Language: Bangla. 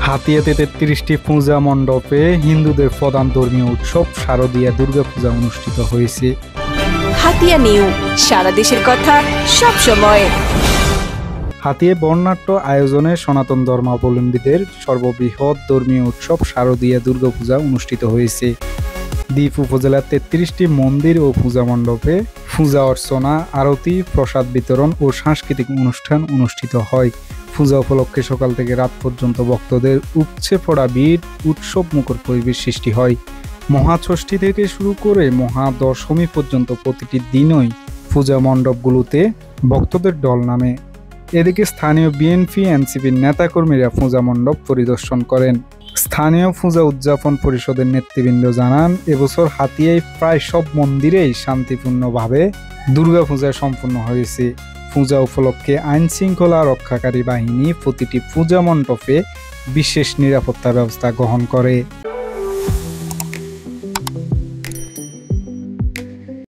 হাতিয়াতে ৩৩টি পূজা মণ্ডপে হিন্দুদের প্রধান ধর্মীয় উৎসব শারদীয়া দুর্গাপূজা অনুষ্ঠিত হয়েছে। হাতিয়া নিউ, সারা দেশের কথা সব সময়। হাতিয়া বর্ণাঢ্য আয়োজনে সনাতন ধর্মাবলম্বীদের সর্ববৃহৎ ধর্মীয় উৎসব শারদীয়া দুর্গাপূজা অনুষ্ঠিত হয়েছে। দ্বীপ উপজেলার ৩৩টি মন্দির ও পূজা মণ্ডপে পূজা অর্চনা, আরতি, প্রসাদ বিতরণ ও সাংস্কৃতিক অনুষ্ঠান অনুষ্ঠিত হয়। পূজা উপলক্ষে সকাল থেকে রাত পর্যন্ত ভক্তদের উপচে পড়া ভিড়, উৎসব মুখর পরিবেশ সৃষ্টি হয়। মহাষষ্ঠী থেকে শুরু করে মহাদশমী পর্যন্ত প্রতিটি দিনই পূজা মণ্ডপগুলোতে ভক্তদের ঢল নামে। এদিকে স্থানীয় বিএনপি এনসিপির নেতাকর্মীরা পূজা মণ্ডপ পরিদর্শন করেন। স্থানীয় পূজা উদযাপন পরিষদের নেতৃবৃন্দ জানান, এবছর হাতিয়ায় প্রায় সব মন্দিরেই শান্তিপূর্ণভাবে দুর্গাপূজা সম্পন্ন হয়েছে। পূজা উপলক্ষে আইন শৃঙ্খলা রক্ষাকারী বাহিনী প্রতিটি পূজা মণ্ডপে বিশেষ নিরাপত্তা ব্যবস্থা গ্রহণ করে।